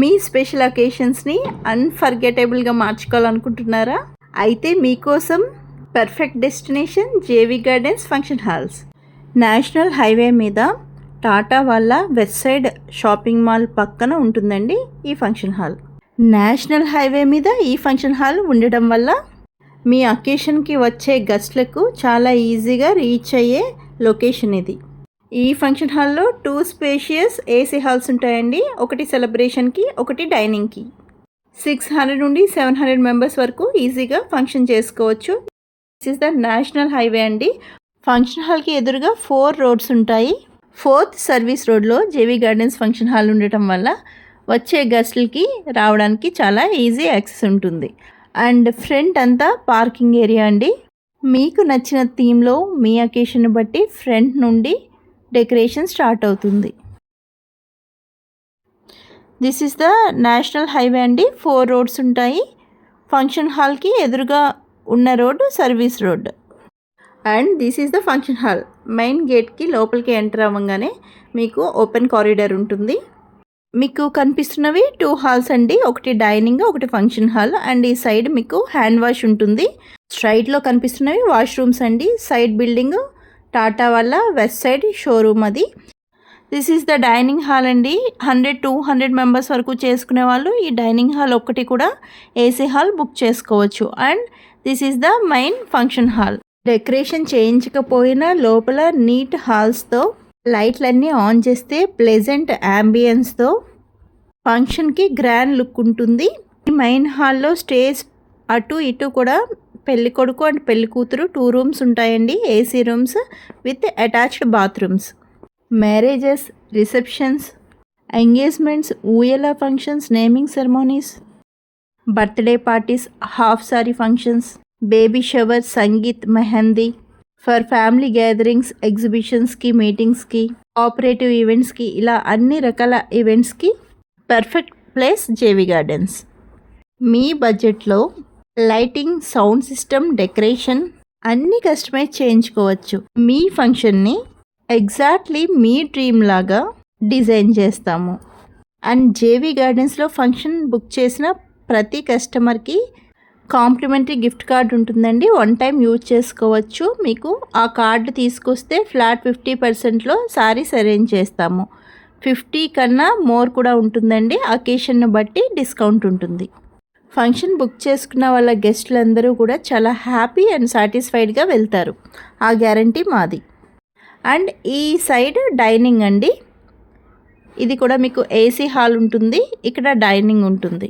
మీ special అకేషన్స్ని అన్ఫర్గెటబుల్గా మార్చుకోవాలనుకుంటున్నారా? అయితే మీకోసం perfect destination JV gardens function halls. National highway మీద టాటా వాళ్ళ వెస్ట్ సైడ్ షాపింగ్ మాల్ పక్కన ఉంటుందండి ఈ ఫంక్షన్ హాల్. నేషనల్ హైవే మీద ఈ ఫంక్షన్ హాల్ ఉండడం వల్ల మీ అకేషన్కి వచ్చే గెస్ట్లకు చాలా ఈజీగా రీచ్ అయ్యే లొకేషన్ ఇది. ఈ ఫంక్షన్ హాల్లో 2 స్పేషియస్ ఏసీ హాల్స్ ఉంటాయండి. ఒకటి సెలబ్రేషన్కి, ఒకటి డైనింగ్కి. 600 నుండి 700 మెంబర్స్ వరకు ఈజీగా ఫంక్షన్ చేసుకోవచ్చు. This is the national highway అండి. ఫంక్షన్ హాల్కి ఎదురుగా 4 రోడ్స్ ఉంటాయి. 4th సర్వీస్ రోడ్లో జేవి గార్డెన్స్ ఫంక్షన్ హాల్ ఉండటం వల్ల వచ్చే గెస్ట్లకి రావడానికి చాలా ఈజీ యాక్సెస్ ఉంటుంది. అండ్ ఫ్రంట్ అంతా పార్కింగ్ ఏరియా అండి. మీకు నచ్చిన థీమ్లో మీ అకేషన్ బట్టి ఫ్రంట్ నుండి డెకరేషన్ స్టార్ట్ అవుతుంది. This is the national highway అండి. 4 రోడ్స్ ఉంటాయి. ఫంక్షన్ హాల్కి ఎదురుగా ఉన్న road service road. And this is the function hall. Main గేట్కి లోపలికి ఎంటర్ అవ్వగానే మీకు ఓపెన్ కారిడార్ ఉంటుంది. మీకు కనిపిస్తున్నవి 2 హాల్స్ అండి. ఒకటి డైనింగ్, ఒకటి ఫంక్షన్ హాల్. అండ్ ఈ సైడ్ మీకు హ్యాండ్ వాష్ ఉంటుంది. స్ట్రైట్లో కనిపిస్తున్నవి వాష్రూమ్స్ అండి. సైడ్ బిల్డింగ్ టాటా వాళ్ళ వెస్ట్ సైడ్ షోరూమ్ అది. This is the dining hall అండి. 100-200 మెంబర్స్ వరకు చేసుకునే వాళ్ళు ఈ డైనింగ్ హాల్ ఒక్కటి కూడా ఏసీ హాల్ బుక్ చేసుకోవచ్చు. And this is the main function hall. Decoration చేయించకపోయినా లోపల నీట్ హాల్స్తో లైట్లన్నీ ఆన్ చేస్తే ప్లెజెంట్ యాంబియన్స్తో ఫంక్షన్కి గ్రాండ్ లుక్ ఉంటుంది. ఈ మెయిన్ హాల్లో స్టేజ్ అటు ఇటు కూడా పెళ్లి కొడుకు అండ్ పెళ్లి కూతురు 2 రూమ్స్ ఉంటాయండి. AC rooms with attached bathrooms. Marriages, receptions, engagements, ఊయల functions, naming ceremonies, birthday parties, half sari functions, baby shower, Sangeet, mehendi, for family gatherings, ఎగ్జిబిషన్స్కి, మీటింగ్స్కి, కోఆపరేటివ్ ఈవెంట్స్కి, ఇలా అన్ని రకాల ఈవెంట్స్కి పర్ఫెక్ట్ ప్లేస్ జేవి గార్డెన్స్. మీ బడ్జెట్లో లైటింగ్, సౌండ్ సిస్టమ్, డెకరేషన్ అన్నీ కస్టమైజ్ చేయించుకోవచ్చు. మీ ఫంక్షన్ని ఎగ్జాక్ట్లీ మీ డ్రీమ్ లాగా డిజైన్ చేస్తాము. అండ్ జేవి గార్డెన్స్లో ఫంక్షన్ బుక్ చేసిన ప్రతి కస్టమర్కి కాంప్లిమెంటరీ గిఫ్ట్ కార్డ్ ఉంటుందండి. 1 టైం యూజ్ చేసుకోవచ్చు. మీకు ఆ కార్డు తీసుకొస్తే ఫ్లాట్ 50%లో సారీస్ అరేంజ్ చేస్తాము. 50 కన్నా మోర్ కూడా ఉంటుందండి. అకేషన్ను బట్టి డిస్కౌంట్ ఉంటుంది. ఫంక్షన్ బుక్ చేసుకున్న వాళ్ళ గెస్టులందరూ కూడా చాలా హ్యాపీ అండ్ సాటిస్ఫైడ్గా వెళ్తారు. ఆ గ్యారంటీ మాది. అండ్ ఈ సైడ్ డైనింగ్ అండి. ఇది కూడా మీకు ఏసీ హాల్ ఉంటుంది. ఇక్కడ డైనింగ్ ఉంటుంది.